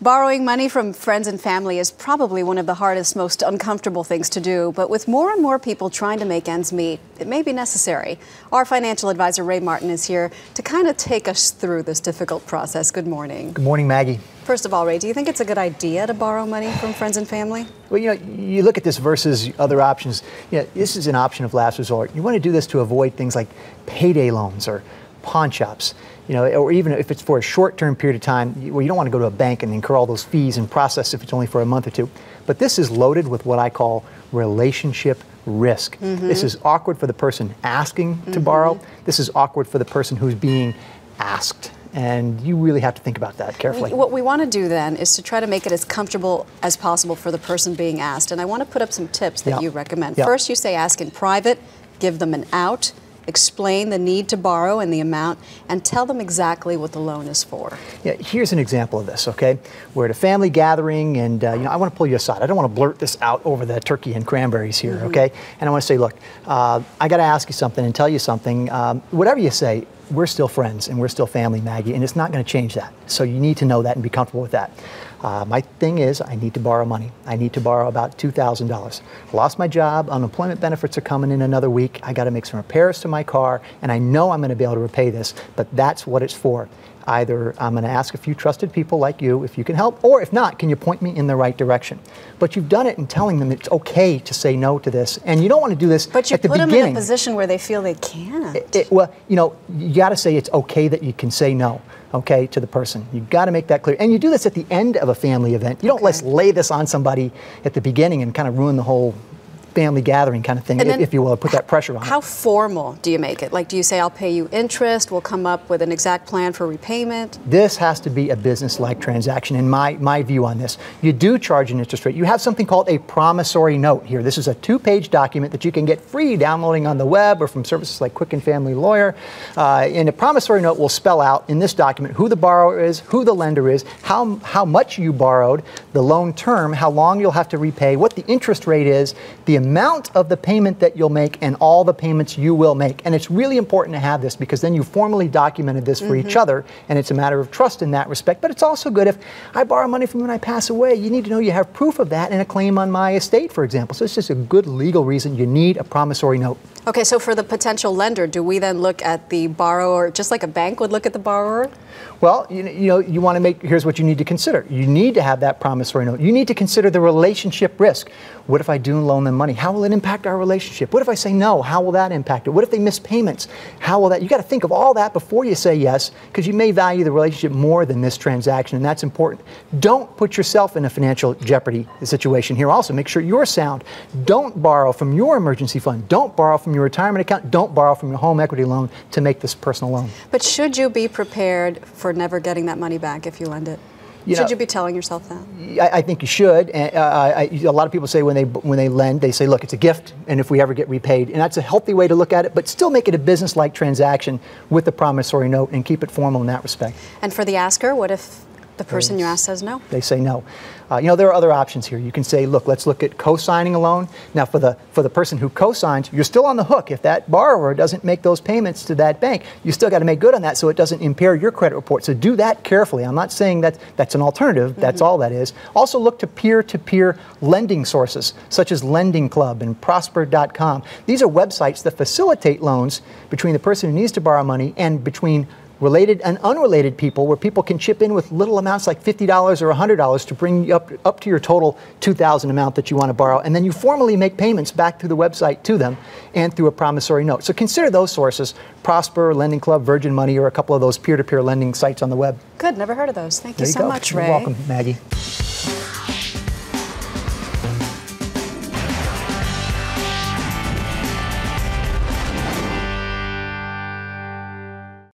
Borrowing money from friends and family is probably one of the hardest, most uncomfortable things to do, but with more and more people trying to make ends meet, it may be necessary. Our financial advisor, Ray Martin, is here to kind of take us through this difficult process. Good morning. Good morning, Maggie. First of all, Ray, do you think it's a good idea to borrow money from friends and family? Well, you look at this versus other options. This is an option of last resort. You want to do this to avoid things like payday loans or pawn shops, or even if it's for a short-term period of time, where you don't want to go to a bank and incur all those fees and process if it's only for a month or two. But this is loaded with what I call relationship risk. This is awkward for the person asking to borrow. This is awkward for the person who's being asked. And you really have to think about that carefully. What we want to do then is to try to make it as comfortable as possible for the person being asked. And I want to put up some tips that you recommend. First, you say ask in private, give them an out, explain the need to borrow and the amount, and tell them exactly what the loan is for. Here's an example of this, okay? We're at a family gathering, and I want to pull you aside. I don't want to blurt this out over the turkey and cranberries here, okay? And I want to say, look, I got to ask you something and tell you something. Whatever you say, we're still friends and we're still family, Maggie, and it's not going to change that. So you need to know that and be comfortable with that. My thing is, I need to borrow money. I need to borrow about $2,000. I lost my job, unemployment benefits are coming in another week, I got to make some repairs to my car, and I know I'm going to be able to repay this, but that's what it's for. Either I'm going to ask a few trusted people like you if you can help, or if not, can you point me in the right direction? But you've done it in telling them it's okay to say no to this, and you don't want to do this at the beginning. But you put them in a position where they feel they can't. Well, you got to say it's okay that you can say no, okay, to the person. You've got to make that clear. And you do this at the end of a family event. You don't let's lay this on somebody at the beginning and kind of ruin the whole family gathering kind of thing, if you will, put that pressure on it. How formal do you make it? Like, do you say, I'll pay you interest, we'll come up with an exact plan for repayment? This has to be a business-like transaction in my view on this. You do charge an interest rate. You have something called a promissory note here. This is a 2-page document that you can get free downloading on the web or from services like Quick and Family Lawyer. And a promissory note will spell out in this document who the borrower is, who the lender is, how much you borrowed, the loan term, how long you'll have to repay, what the interest rate is, the amount of the payment that you'll make, and all the payments you will make. And it's really important to have this because then you formally documented this for each other, and it's a matter of trust in that respect. But it's also good if I borrow money from you when I pass away. You need to know you have proof of that and a claim on my estate, for example. So it's just a good legal reason you need a promissory note. Okay, so for the potential lender, do we then look at the borrower just like a bank would look at the borrower? Well, you want to here's what you need to consider. You need to have that promissory note. You need to consider the relationship risk. What if I do loan them money? How will it impact our relationship? What if I say no? How will that impact it? What if they miss payments? How will that? You got to think of all that before you say yes, because you may value the relationship more than this transaction, and that's important. Don't put yourself in a financial jeopardy situation here. Also, make sure you're sound. Don't borrow from your emergency fund. Don't borrow from your retirement account. Don't borrow from your home equity loan to make this personal loan. But should you be prepared for never getting that money back if you lend it? Should you be telling yourself that? I think you should. A lot of people say when they lend, they say, look, it's a gift, and if we ever get repaid. And that's a healthy way to look at it, but still make it a business-like transaction with the promissory note and keep it formal in that respect. And for the asker, what if the person you ask says no? They say no. There are other options here. You can say, look, let's look at co-signing a loan. Now, for the person who co-signs, you're still on the hook. If that borrower doesn't make those payments to that bank, you still got to make good on that so it doesn't impair your credit report. So do that carefully. I'm not saying that's an alternative. That's all that is. Also look to peer-to-peer lending sources, such as Lending Club and Prosper.com. These are websites that facilitate loans between the person who needs to borrow money and between related and unrelated people, where people can chip in with little amounts like $50 or $100 to bring you up to your total $2,000 amount that you want to borrow, and then you formally make payments back through the website to them and through a promissory note. So consider those sources: Prosper, Lending Club, Virgin Money, or a couple of those peer-to-peer lending sites on the web. Good, never heard of those. Thank you so much, Ray. You're welcome, Maggie.